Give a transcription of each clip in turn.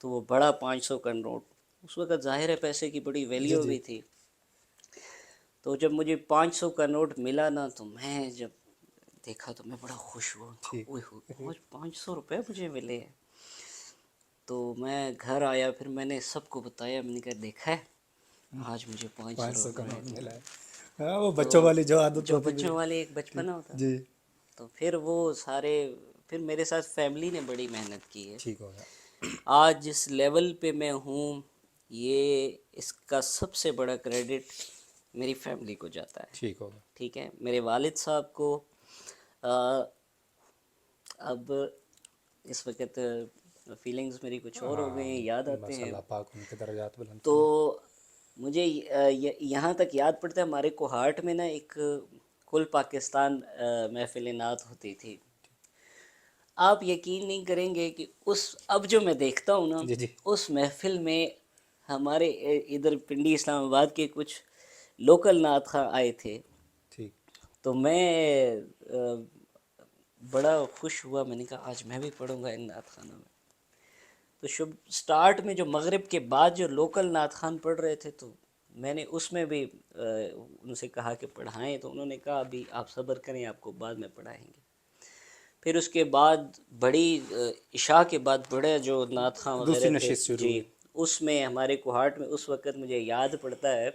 تو وہ بڑا 500 کا نوٹ، اس وقت ظاہر ہے پیسے کی بڑی ویلیو بھی تھی. تو جب مجھے 500 کا نوٹ ملا نا، تو میں جب دیکھا تو میں بڑا خوش ہوا. اوئے ہوئے، 500 روپے مجھے ملے ہیں. تو میں گھر آیا، پھر میں نے سب کو بتایا، میں نے کہا دیکھا ہے آج مجھے 500 500 کا روپے نوٹ ملے. ملا ہے. ہاں وہ بچوں تو والی جو عادت جو ہوتی بچوں والے ایک بچپنا ہوتا ہے، جی تو پھر وہ سارے، پھر میرے ساتھ فیملی نے بڑی محنت کی ہے. ٹھیک ہو گیا. آج جس لیول پہ میں ہوں، یہ اس کا سب سے بڑا کریڈٹ میری فیملی کو جاتا ہے. ٹھیک ہوگا. ٹھیک ہے، میرے والد صاحب کو اب اس وقت فیلنگز میری کچھ اور ہو گئے ہیں، یاد آتے بس ہیں. اللہ پاک ان کے درجات بلند تو فرمائے. مجھے یہاں تک یاد پڑتا ہے، ہمارے کوہاٹ میں نا ایک کل پاکستان محفل نعت ہوتی تھی. آپ یقین نہیں کریں گے کہ اب جو میں دیکھتا ہوں نا، جی جی اس محفل میں ہمارے ادھر پنڈی اسلام آباد کے کچھ لوکل نعت خواں آئے تھے. ٹھیک. تو میں بڑا خوش ہوا، میں نے کہا آج میں بھی پڑھوں گا ان نعت خانوں میں. تو سٹارٹ میں جو مغرب کے بعد جو لوکل نعت خان پڑھ رہے تھے، تو میں نے اس میں بھی ان سے کہا کہ پڑھائیں. تو انہوں نے کہا ابھی آپ صبر کریں، آپ کو بعد میں پڑھائیں گے. پھر اس کے بعد بڑی عشاء کے بعد بڑے جو نعت خواں دوسری وغیرہ تھے، نشست شروع جی، ہوئی. اس میں ہمارے کوہاٹ میں اس وقت مجھے یاد پڑتا ہے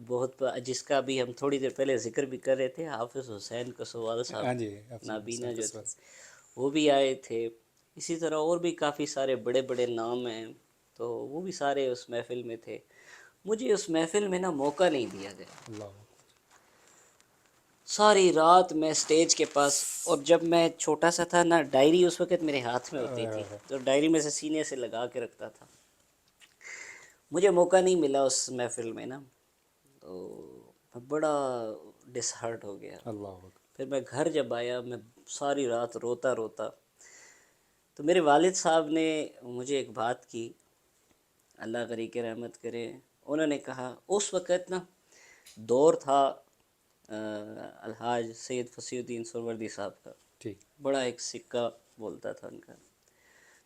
بہت، جس کا بھی ہم تھوڑی دیر پہلے ذکر بھی کر رہے تھے، حافظ حسین کسوال صاحب، ہاں جی افضل نابینا حسین جو تھے، قصوص. وہ بھی آئے تھے. اسی طرح اور بھی کافی سارے بڑے بڑے نام ہیں، تو وہ بھی سارے اس محفل میں تھے. مجھے اس محفل میں نا موقع نہیں دیا گیا. اللہ. ساری رات میں اسٹیج کے پاس، اور جب میں چھوٹا سا تھا نا، ڈائری اس وقت میرے ہاتھ میں ہوتی تھی، تو ڈائری میں سے سینے سے لگا کے رکھتا تھا. مجھے موقع نہیں ملا اس محفل میں نا، تو میں بڑا ڈس ہارٹ ہو گیا. اللہ. پھر میں گھر جب آیا، میں ساری رات روتا روتا. تو میرے والد صاحب نے مجھے ایک بات کی، اللہ غری کے رحمت کرے. انہوں نے کہا، اس وقت نا دور تھا الحاج سید فصیح الدین سہروردی صاحب کا، ٹھیک. بڑا ایک سکہ بولتا تھا ان کا.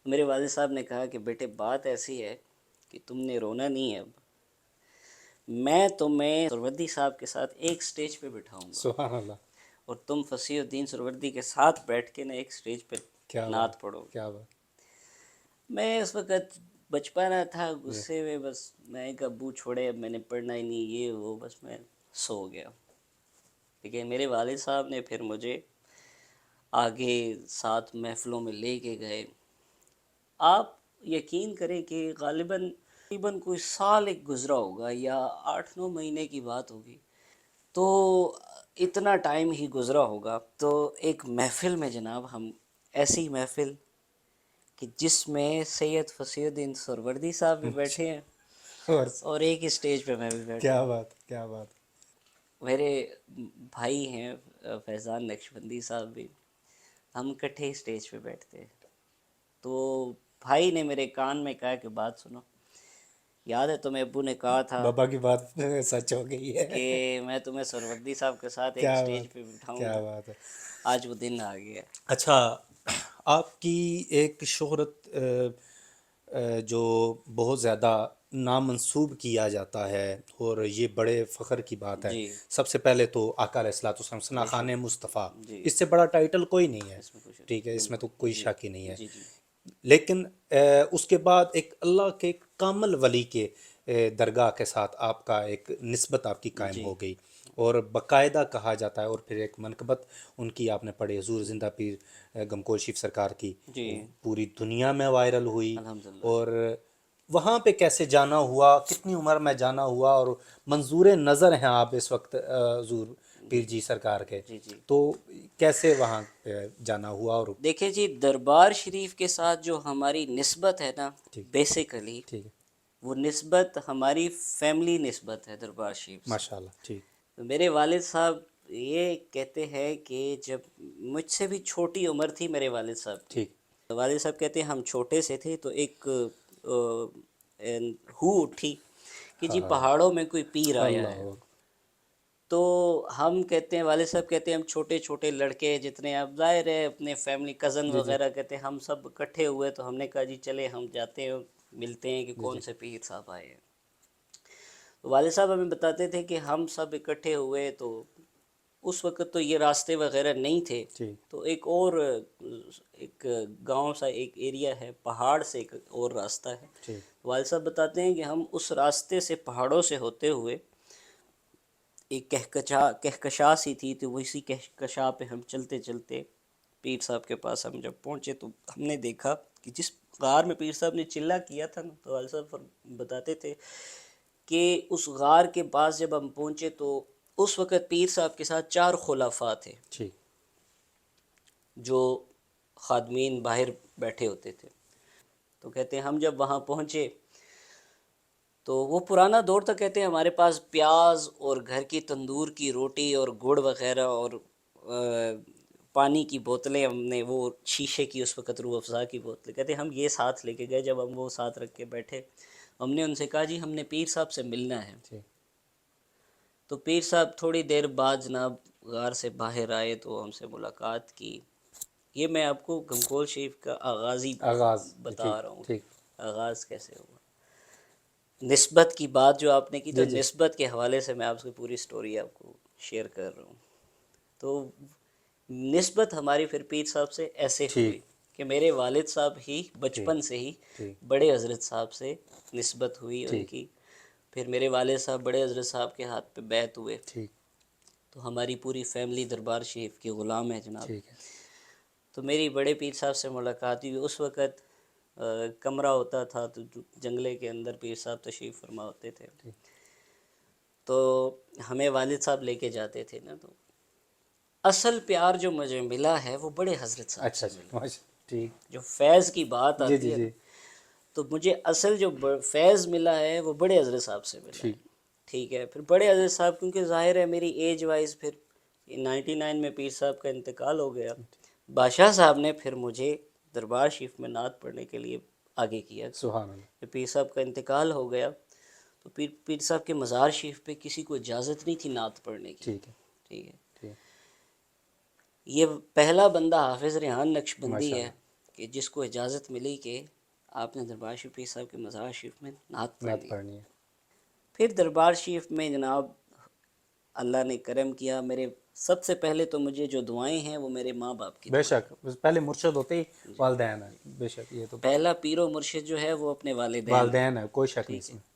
میرے والد صاحب نے کہا کہ بیٹے بات ایسی ہے کہ تم نے رونا نہیں ہے، اب میں تمہیں سہروردی صاحب کے ساتھ ایک سٹیج پہ بٹھاؤں گا، سبحان اللہ. اور تم فصیح الدین سہروردی کے ساتھ بیٹھ کے نا ایک سٹیج پہ کیا بات. نعت پڑھو. کیا بات. میں اس وقت بچپنا تھا، غصے میں بس میں ایک ابو چھوڑے، اب میں نے پڑھنا ہی نہیں، یہ وہ، بس میں سو گیا. لیکن میرے والد صاحب نے پھر مجھے آگے ساتھ محفلوں میں لے کے گئے. آپ یقین کریں کہ غالباً کوئی سال ایک گزرا ہوگا یا 8-9 مہینے کی بات ہوگی، تو اتنا ٹائم ہی گزرا ہوگا. تو ایک محفل میں جناب، ہم ایسی محفل کہ جس میں سید فصیح الدین سہروردی صاحب بھی بیٹھے ہیں، اور ایک اسٹیج پہ میں بھی بیٹھا کیا ہوں. بات. کیا بات. میرے بھائی ہیں فیضان نقشبندی صاحب بھی، ہم اکٹھے اسٹیج پہ بیٹھتے ہیں. تو بھائی نے میرے کان میں کہا کہ بات سنو، یاد ہے تمہیں ابو نے کہا تھا بابا کی بات سچ ہو گئی ہے. کہ میں تمہیں سہروردی صاحب کے ساتھ ایک کیا اسٹیج بات. پہ بٹھاؤں کیا گا. بات ہے. آج وہ دن آ گیا. اچھا، آپ کی ایک شہرت جو بہت زیادہ نامنسوب کیا جاتا ہے، اور یہ بڑے فخر کی بات ہے. جی، سب سے پہلے تو آقا علیہ الصلوۃ والسلام ثنا بے خان شک. مصطفیٰ، جی، اس سے بڑا ٹائٹل کوئی نہیں ہے. اس میں کچھ ٹھیک ہے، اس میں تو بالکل. کوئی جی شک ہی نہیں ہے. جی جی لیکن اس کے بعد ایک اللہ کے کامل ولی کے درگاہ کے ساتھ آپ کا ایک نسبت آپ کی قائم جی ہو گئی، اور باقاعدہ کہا جاتا ہے. اور پھر ایک منقبت ان کی آپ نے پڑھی، حضور زندہ پیر گمکول شیف سرکار کی، جی، پوری دنیا میں وائرل ہوئی. الحمدللہ. اور وہاں پہ کیسے جانا ہوا، کتنی عمر میں جانا ہوا، اور منظور نظر ہیں آپ اس وقت حضور پیر جی سرکار کے، جی جی تو کیسے وہاں پہ جانا ہوا؟ اور دیکھیں جی، دربار شریف کے ساتھ جو ہماری نسبت ہے نا، ٹھیک. بیسیکلی ٹھیک ہے. وہ نسبت ہماری فیملی نسبت ہے دربار شریف سے. ماشاء اللہ. ٹھیک. تو میرے والد صاحب یہ کہتے ہیں کہ جب مجھ سے بھی چھوٹی عمر تھی میرے والد صاحب کی، ٹھیک. والد صاحب کہتے ہیں ہم چھوٹے سے تھے، تو ایک ہو اٹھی کہ جی پہاڑوں میں کوئی پیر آیا ہے. اللہ. تو ہم کہتے ہیں، والد صاحب کہتے ہیں ہم چھوٹے چھوٹے لڑکے جتنے، اب ظاہر ہے اپنے فیملی کزن جی جی وغیرہ کہتے ہیں، ہم سب اکٹھے ہوئے تو ہم نے کہا جی چلے ہم جاتے ہیں ملتے ہیں کہ جی جی کون سے پیر صاحب آئے ہیں. تو والد صاحب ہمیں بتاتے تھے کہ ہم سب اکٹھے ہوئے تو اس وقت تو یہ راستے وغیرہ نہیں تھے. ٹھیک تو ایک اور ایک گاؤں سا ایک ایریا ہے، پہاڑ سے ایک اور راستہ ہے. ٹھیک والد صاحب بتاتے ہیں کہ ہم اس راستے سے پہاڑوں سے ہوتے ہوئے ایک کہکشاں سی تھی، تو اسی کہکشاں پہ ہم چلتے چلتے پیر صاحب کے پاس ہم جب پہنچے تو ہم نے دیکھا کہ جس غار میں پیر صاحب نے چلہ کیا تھا نا، تو والد صاحب بتاتے تھے کہ اس غار کے پاس جب ہم پہنچے تو اس وقت پیر صاحب کے ساتھ 4 خلفاء تھے ٹھیک جو خادمین باہر بیٹھے ہوتے تھے. تو کہتے ہیں ہم جب وہاں پہنچے تو وہ پرانا دور تھا، کہتے ہیں ہمارے پاس پیاز اور گھر کی تندور کی روٹی اور گڑ وغیرہ اور پانی کی بوتلیں، ہم نے وہ شیشے کی اس وقت روح افزا کی بوتلیں، کہتے ہیں ہم یہ ساتھ لے کے گئے. جب ہم وہ ساتھ رکھ کے بیٹھے، ہم نے ان سے کہا جی ہم نے پیر صاحب سے ملنا ہے. ٹھیک تو پیر صاحب تھوڑی دیر بعد جناب غار سے باہر آئے تو ہم سے ملاقات کی. یہ میں آپ کو گھمکول شریف کا آغازی آغاز ٹھیک بتا رہا ہوں، ٹھیک آغاز کیسے ہوا. نسبت کی بات جو آپ نے کی، تو جی جی نسبت کے حوالے سے میں آپ سے پوری سٹوری آپ کو شیئر کر رہا ہوں. تو نسبت ہماری پھر پیر صاحب سے ایسے ٹھیک ہوئی کہ میرے والد صاحب ہی ٹھیک بچپن سے ہی ٹھیک بڑے حضرت صاحب سے نسبت ہوئی ان ٹھیک کی. پھر میرے والد صاحب بڑے حضرت صاحب کے ہاتھ پہ بیعت ہوئے. ٹھیک تو ہماری پوری فیملی دربار شریف کے غلام ہے جناب. ٹھیک ہے تو میری بڑے پیر صاحب سے ملاقات ہوئی. اس وقت کمرہ ہوتا تھا تو جنگلے کے اندر پیر صاحب تشریف فرما ہوتے تھے. ٹھیک تو ہمیں والد صاحب لے کے جاتے تھے نا. تو اصل پیار جو مجھے ملا ہے وہ بڑے حضرت صاحب اچھا سے اچھا ملا. ماشاء ٹھیک جو فیض کی بات جی آتی جی ہے نا، جی تو مجھے اصل جو فیض ملا ہے وہ بڑے حضرت صاحب سے ملا ہے. ٹھیک ٹھیک ہے. پھر بڑے حضرت صاحب کیونکہ ظاہر ہے میری ایج وائز پھر 99 میں پیر صاحب کا انتقال ہو گیا. بادشاہ صاحب نے پھر مجھے دربار شریف میں نعت پڑھنے کے لیے آگے کیا. سبحان اللہ کہ پیر صاحب کا انتقال ہو گیا تو پیر صاحب کے مزار شریف پہ کسی کو اجازت نہیں تھی نعت پڑھنے کی. ٹھیک ہے ٹھیک ہے. ٹھیک یہ پہلا بندہ حافظ ریحان نقشبندی ماشاء ہے اللہ کہ جس کو اجازت ملی کہ آپ نے دربار شریف پیر صاحب کے مزار شریف میں نعت نعت پڑھنی. پڑھنی ہے پھر دربار شریف میں جناب اللہ نے کرم کیا. میرے سب سے پہلے تو مجھے جو دعائیں ہیں وہ میرے ماں باپ کی بے دعائیں شک پہلے مرشد ہوتے ہی ہیں. جی والدین ہیں بے شک یہ تو پہلا پیر و مرشد جو ہے وہ اپنے والدین ہیں. والدین ہے کوئی شک نہیں ٹھیک اس ہے. میں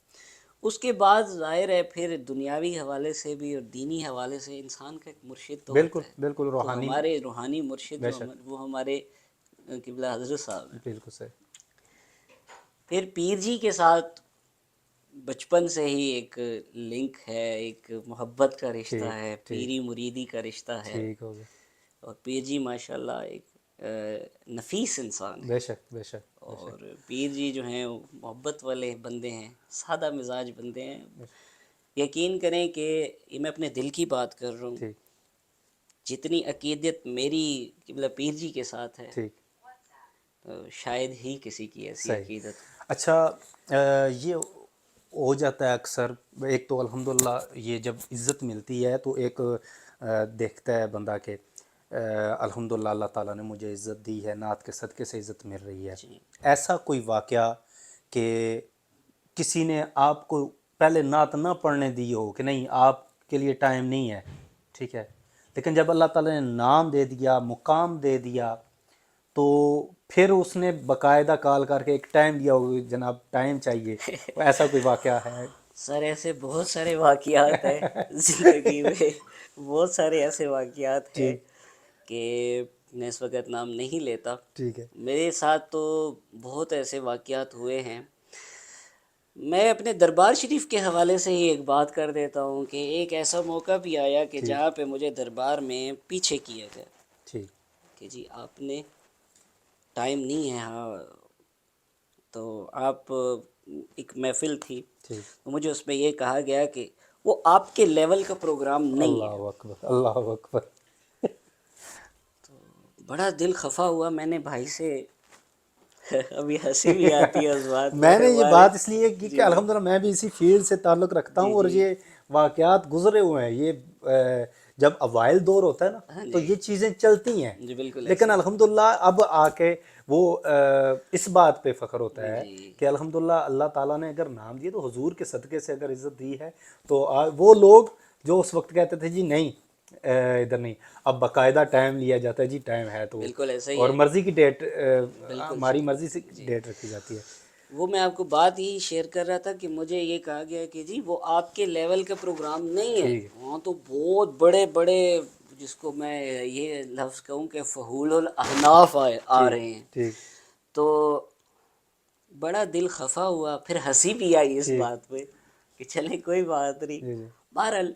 اس کے بعد ظاہر ہے پھر دنیاوی حوالے سے بھی اور دینی حوالے سے انسان کا ایک مرشد تو بالکل ہوتا ہے. بالکل تو روحانی ہمارے روحانی مرشد بے جو شک وہ ہمارے قبلہ حضرت صاحب ہیں. بالکل صحیح پھر پیر جی کے ساتھ بچپن سے ہی ایک لنک ہے، ایک محبت کا رشتہ ٹھیک ہے، ٹھیک پیری مریدی کا رشتہ ہے. ٹھیک ہو گیا اور پیر جی ماشاءاللہ ایک نفیس انسان ہے. بے شک بے شک بے شک اور پیر جی جو ہیں وہ محبت والے بندے ہیں، سادہ مزاج بندے ہیں. بے شک یقین کریں کہ یہ میں اپنے دل کی بات کر رہا ہوں، ٹھیک جتنی عقیدت میری قبلہ پیر جی کے ساتھ ہے ٹھیک شاید ہی کسی کی ایسی صحیح عقیدت ہو. اچھا یہ ہو جاتا ہے اکثر ایک تو الحمدللہ یہ جب عزت ملتی ہے تو ایک دیکھتا ہے بندہ کہ الحمدللہ اللہ تعالیٰ نے مجھے عزت دی ہے، نعت کے صدقے سے عزت مل رہی ہے. جی ایسا کوئی واقعہ کہ کسی نے آپ کو پہلے نعت نہ پڑھنے دی ہو کہ نہیں آپ کے لیے ٹائم نہیں ہے ٹھیک ہے، لیکن جب اللہ تعالیٰ نے نام دے دیا مقام دے دیا تو پھر اس نے باقاعدہ کال کر کے ایک ٹائم دیا ہو جناب ٹائم چاہیے، ایسا کوئی واقعہ ہے؟ سر ایسے بہت سارے واقعات ہیں زندگی میں، بہت سارے ایسے واقعات ہیں ٹھیک کہ میں اس وقت نام نہیں لیتا. ٹھیک ہے میرے ساتھ تو بہت ایسے واقعات ہوئے ہیں. میں اپنے دربار شریف کے حوالے سے ہی ایک بات کر دیتا ہوں کہ ایک ایسا موقع بھی آیا کہ ٹھیک جہاں پہ مجھے دربار میں پیچھے کیا گیا ٹھیک کہ جی آپ نے ٹائم نہیں ہے. ہاں تو آپ ایک محفل تھی ٹھیک تو مجھے اس میں یہ کہا گیا کہ وہ آپ کے لیول کا پروگرام نہیں ہے. اللہ اکبر اللہ اکبر بڑا دل خفا ہوا. میں نے بھائی سے ابھی ہنسی بھی آتی ہے اس بات پہ میں نے یہ ہمارے. بات اس لیے کی کہ جی الحمدللہ میں بھی اسی فیلڈ سے تعلق رکھتا جی ہوں اور جی یہ واقعات گزرے ہوئے ہیں. یہ جب اوائل دور ہوتا ہے نا تو یہ چیزیں چلتی ہیں، جی بالکل لیکن الحمدللہ اب آ کے وہ اس بات پہ فخر ہوتا ہے جی کہ الحمدللہ اللہ تعالیٰ نے اگر نام دیے تو حضور کے صدقے سے اگر عزت دی ہے تو وہ لوگ جو اس وقت کہتے تھے جی نہیں ادھر نہیں، اب باقاعدہ ٹائم لیا جاتا ہے، جی ٹائم ہے تو، بالکل ایسا ہی اور ہے مرضی کی ڈیٹ بالکل ہماری مرضی سے ڈیٹ رکھی جاتی ہے. وہ میں آپ کو بات یہی شیئر کر رہا تھا کہ مجھے یہ کہا گیا کہ جی وہ آپ کے لیول کا پروگرام نہیں ہے، وہاں تو بہت بڑے بڑے، جس کو میں یہ لفظ کہوں کہ فحول الاحناف آ رہے ہیں. ٹھیک تو بڑا دل خفا ہوا، پھر ہنسی بھی آئی اس بات پہ کہ چلے کوئی بات نہیں. جی جی بہرحال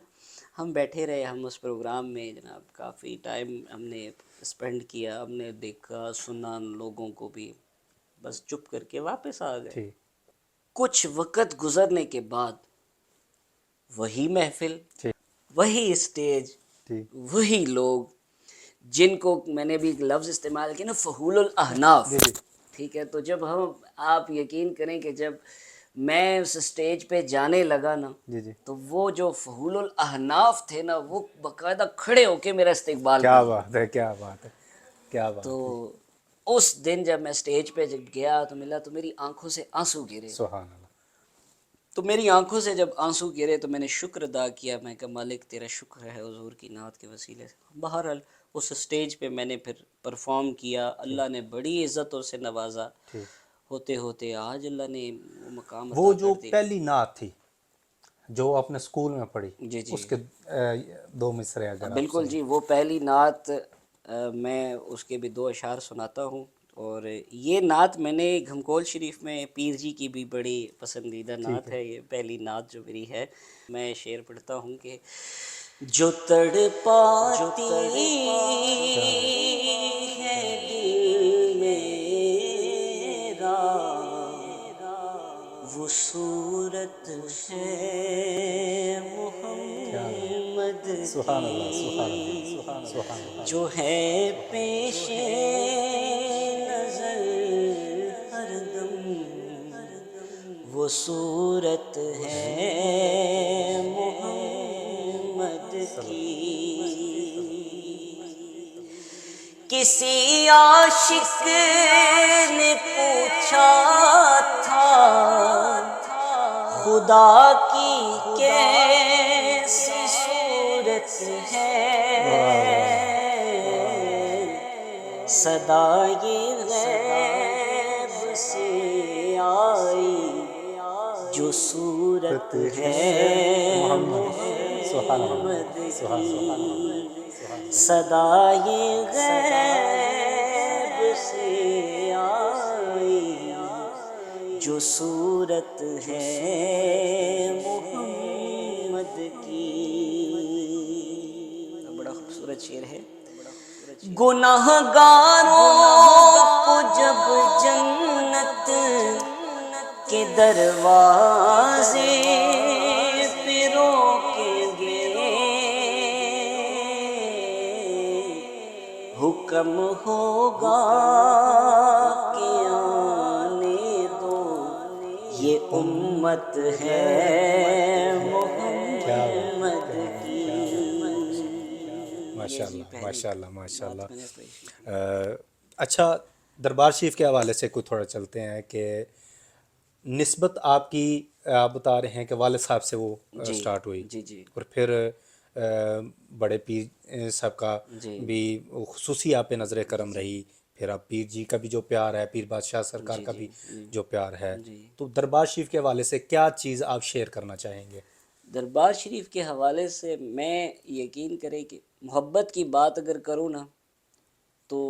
ہم بیٹھے رہے، ہم اس پروگرام میں جناب کافی ٹائم ہم نے اسپینڈ کیا، ہم نے دیکھا سنا لوگوں کو بھی، بس چپ کر کے واپس آ گئے. ٹھیک کچھ وقت گزرنے کے بعد وہی محفل، ٹھیک وہی اسٹیج، ٹھیک وہی لوگ جن کو میں نے بھی ایک لفظ استعمال کیا نا فحول الاحناف. جی جی ٹھیک ہے، تو جب آپ یقین کریں کہ جب میں اس اسٹیج پہ جانے لگا نا جی جی تو وہ جو فحول الاحناف تھے نا وہ باقاعدہ کھڑے ہو کے میرا استقبال کیا کرنے لگے. بات ہے، کیا بات ہے، کیا تو بات ہے. اس دن جب میں اسٹیج پہ جب گیا تو ملا تو میری آنکھوں سے آنسو گرے. سبحان اللہ. تو میری آنکھوں سے جب آنسو گرے تو میں نے شکر ادا کیا، میں کہا مالک تیرا شکر ہے حضور کی نعت کے وسیلے سے. بہرحال اس اسٹیج پہ میں نے پھر پرفارم کیا، اللہ نے بڑی عزتوں سے نوازا، ٹھیک ہوتے ہوتے آج اللہ نے وہ مقام وہ عطا جو کر دی. پہلی نعت تھی جو آپ نے اسکول میں پڑھی، جی جی اس کے دو مصرے اگر آپ بالکل سنیں. جی، وہ پہلی نعت میں اس کے بھی 2 اشعار سناتا ہوں. اور یہ نعت میں نے گھمکول شریف میں پیر جی کی بھی بڑی پسندیدہ نعت ہے. یہ پہلی نعت جو میری ہے، میں شعر پڑھتا ہوں کہ جو تڑ پاتی ہے دل میرا وہ صورت ہے محمد سبحان اللہ، سبحان اللہ، کی، سبحان اللہ. جو ہے پیش نظر ہر دم وہ صورت ہے محمد کی. کسی عاشق نے پوچھا تھا خدا کی کیسی صورت ہے، صدائے غیب سے آئی جو صورت ہے محمد کی، صدائے غیب سے آئی جو صورت ہے محمد کی. بڑا خوبصورت شعر ہے. گناہ گاروں کو جب جنت کے دروازے پہ روکیں گے، حکم ہوگا کہ آنے دو یہ امت ہے محمد کی. ماشاء اللہ، ماشاء اللہ، ماشاء بات میں نے اللہ. اچھا، دربار شریف کے حوالے سے کوئی تھوڑا چلتے ہیں کہ نسبت آپ کی، آپ بتا رہے ہیں کہ والد صاحب سے وہ جی سٹارٹ ہوئی، جی جی اور پھر بڑے پیر صاحب کا جی بھی خصوصی آپ پہ نظر کرم رہی، پھر آپ پیر جی کا بھی جو پیار ہے، پیر بادشاہ سرکار جی کا جی بھی جی جو پیار ہے، جی. تو دربار شریف کے حوالے سے کیا چیز آپ شیئر کرنا چاہیں گے؟ دربار شریف کے حوالے سے میں یقین کرے کہ محبت کی بات اگر کروں نا تو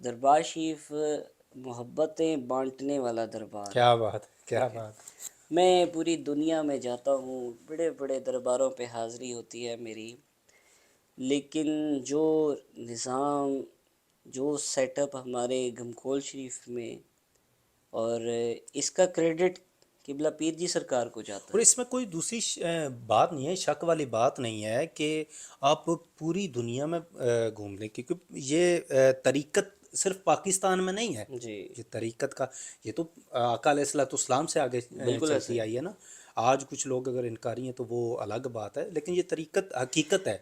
دربار شریف محبتیں بانٹنے والا دربار ہے. کیا بات، کیا ٹھیک ہے، بات. میں پوری دنیا میں جاتا ہوں، بڑے بڑے درباروں پہ حاضری ہوتی ہے میری، لیکن جو نظام، جو سیٹ اپ ہمارے گھمکول شریف میں، اور اس کا کریڈٹ قبلہ پیر جی سرکار کو جاتا اور ہے. اس میں کوئی دوسری بات نہیں ہے، شک والی بات نہیں ہے کہ آپ پوری دنیا میں گھوم لیں، کیونکہ یہ طریقت صرف پاکستان میں نہیں ہے جی یہ طریقت کا، یہ تو آقا علیہ الصلوۃ والسلام سے آگے بالکل ایسے چلتی آئی ہے نا. آج کچھ لوگ اگر انکاری ہیں تو وہ الگ بات ہے، لیکن یہ طریقت حقیقت ہے.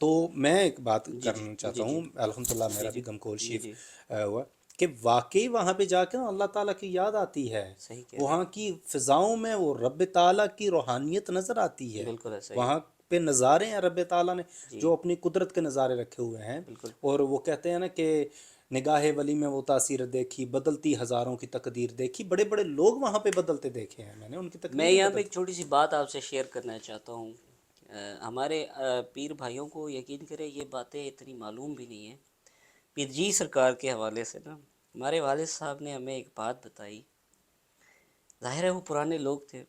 تو میں ایک بات جی جی کرنا چاہتا جی جی ہوں، الحمدللہ جی میرا جی بھی گمکول جی شریف جی ہوا کہ واقعی وہاں پہ جا کے نا اللہ تعالیٰ کی یاد آتی ہے. صحیح کہہ رہے وہاں کی فضاؤں میں وہ رب تعالیٰ کی روحانیت نظر آتی ہیں، ہے. بالکل ایسا ہی ہے. وہاں پہ نظارے ہیں رب تعالیٰ نے جی جو اپنی قدرت کے نظارے رکھے ہوئے ہیں. بالکل اور وہ کہتے ہیں نا کہ نگاہ ولی میں وہ تاثیر دیکھی، بدلتی ہزاروں کی تقدیر دیکھی. بڑے بڑے لوگ وہاں پہ بدلتے دیکھے ہیں میں نے، ان کی میں تقدیریں یہاں پہ ایک بدلتی. چھوٹی سی بات آپ سے شیئر کرنا چاہتا ہوں. ہمارے پیر بھائیوں کو یقین کرے یہ باتیں اتنی معلوم بھی نہیں ہیں. پیر جی سرکار کے حوالے سے نا ہمارے والد صاحب نے ہمیں ایک بات بتائی. ظاہر ہے وہ پرانے لوگ تھے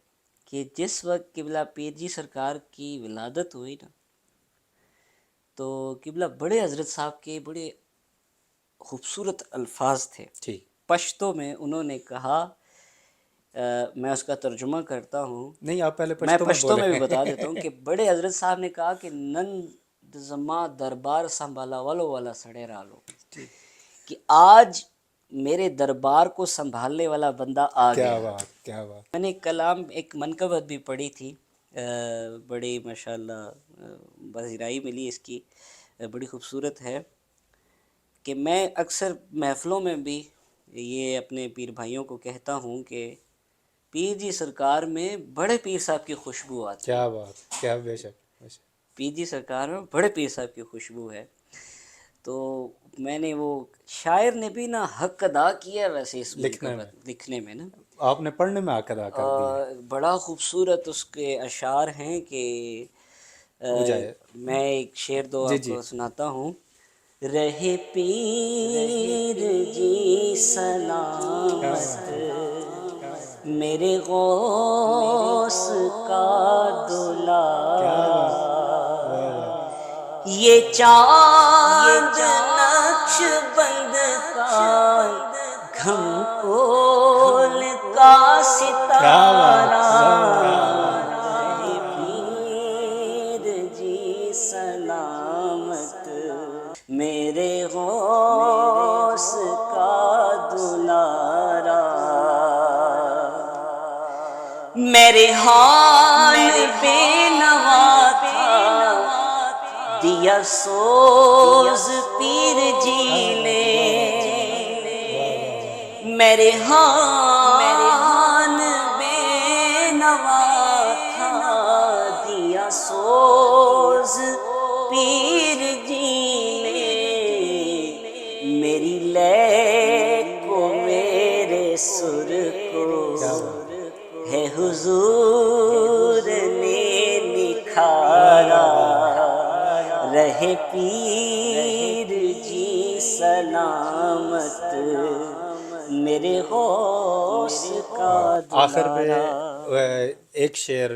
کہ جس وقت قبلہ پیر جی سرکار کی ولادت ہوئی نا تو قبلہ بڑے حضرت صاحب کے بڑے خوبصورت الفاظ تھے. ٹھیک. پشتو میں انہوں نے کہا، میں اس کا ترجمہ کرتا ہوں، نہیں آپ پہلے میں پشتو میں پشتو میں بھی بولے. بتا دیتا ہوں کہ بڑے حضرت صاحب نے کہا کہ نند زما دربار سنبھالا والو والا سڑے رالو، ٹھیک. کہ آج میرے دربار کو سنبھالنے والا بندہ آ کیا گیا. بات، کیا بات. میں نے کلام ایک منقبت بھی پڑھی تھی، بڑی ماشاءاللہ پذیرائی ملی اس کی، بڑی خوبصورت ہے. کہ میں اکثر محفلوں میں بھی یہ اپنے پیر بھائیوں کو کہتا ہوں کہ پیر جی سرکار میں بڑے پیر صاحب کی خوشبو آتی ہے. کیا بات، کیا، بے شک بے شک. پیر جی سرکار میں بڑے پیر صاحب کی خوشبو ہے. تو میں نے وہ شاعر نے بھی نا حق ادا کیا ویسے اس لکھنے میں منقبت لکھنے میں نا، آپ نے پڑھنے میں حق ادا کر دی ہے. بڑا خوبصورت اس کے اشعار ہیں کہ ہو جائے. میں ایک شعر دو جی آپ جی. کو سناتا ہوں. رہے پیر جی کیا سلامت، بات ہے، کیا بات، میرے غوث کا کیا بات. دلال، واہ واہ. یہ چاند نقش بند کا گھم کول کا کیا بات، ستارہ، واہ واہ واہ. رہے پیر جی سلامت، میرے غوث کا دلارا. میرے حال بے نوا تھا دیا سوز پیر کیا جی بات، نے، واہ واہ واہ واہ واہ. میرے حال بے نوا تھا دیا سوز پیر جی نے، میری لے کو میرے سر کو کیا بات ہے. ہے حضور نے واہ نکھارا. واہ واہ. رہے پیر جی سلامت، میرے غوث کا آخر پہ دلارا. ایک شعر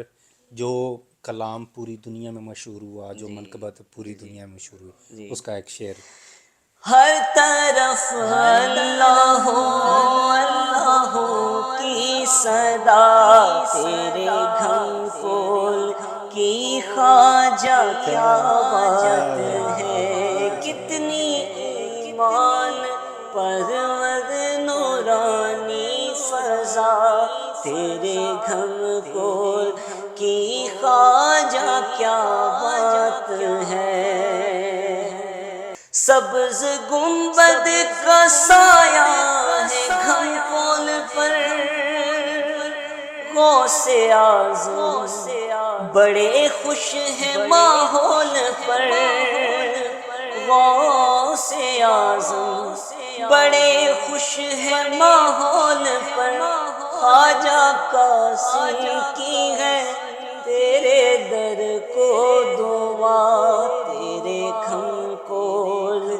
جو کلام پوری دنیا میں مشہور ہوا، جو جی منقبت پوری جی جی دنیا میں مشہور ہوئی، جی. اس کا ایک شعر. ہر طرف اللہ اللہ کی صدا، تیرے گھم کول کی خواجہ کیا کیا بات بات ہے. کتنی ایمان پرور نورانی فضا، تیرے گھم کول کی خواجہ کیا بات ہے. سبز گنبد کا سایہ ہے گھم کول پر، غوث اعظم بڑے خوش ہیں ماحول پر. غوث اعظم بڑے خوش ہیں ماحول پر، خواجہ قاسم کی ہے تیرے در کو دعا، تیرے گھم کول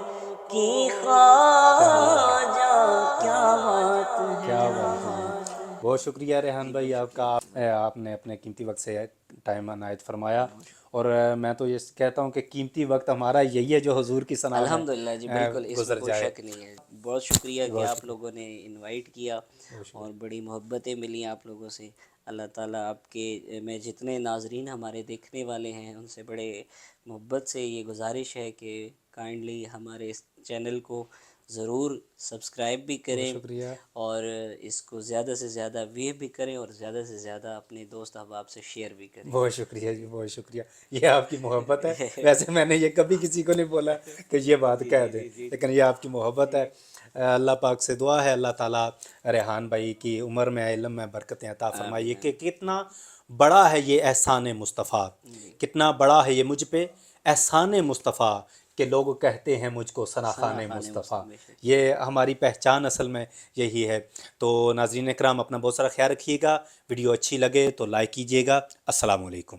کی کیا بات، خواجہ کیا بات کیا بات ہے جی. ہے. بہت شکریہ ریحان جی بھائی بہت آپ شکریہ. کا، آپ نے اپنے قیمتی وقت سے ٹائم عنایت فرمایا. بہت شکریہ. اور میں تو یہ کہتا ہوں کہ قیمتی وقت ہمارا یہی ہے جو حضور کی ثنا میں الحمدللہ جی بالکل، اس میں گزر کوئی جائے. شک نہیں ہے. بہت شکریہ کہ بہت آپ شکریہ، لوگوں نے انوائٹ کیا بہت اور شکریہ. بڑی محبتیں ملیں آپ لوگوں سے. اللہ تعالیٰ آپ کے میں جتنے ناظرین ہمارے دیکھنے والے ہیں ان سے بڑے محبت سے یہ گزارش ہے کہ کائنڈلی ہمارے اس چینل کو ضرور سبسکرائب بھی کریں شکریہ. اور اس کو زیادہ سے زیادہ ویو بھی کریں اور زیادہ سے زیادہ اپنے دوست احباب سے شیئر بھی کریں. بہت شکریہ جی، بہت شکریہ. یہ آپ کی محبت ہے. ویسے میں نے یہ کبھی کسی کو نہیں بولا کہ یہ بات کہہ دیں، لیکن یہ آپ کی محبت ہے. اللہ پاک سے دعا ہے اللہ تعالیٰ ریحان بھائی کی عمر میں علم میں برکتیں عطا فرمائیے کہ کتنا بڑا ہے یہ احسان مصطفیٰ، کتنا بڑا ہے یہ مجھ پہ احسان مصطفیٰ کہ لوگ کہتے ہیں مجھ کو ثناخان مصطفیٰ. یہ ہماری پہچان اصل میں یہی ہے. تو ناظرین اکرام اپنا بہت سارا خیال رکھیے گا. ویڈیو اچھی لگے تو لائک کیجیے گا. السلام علیکم.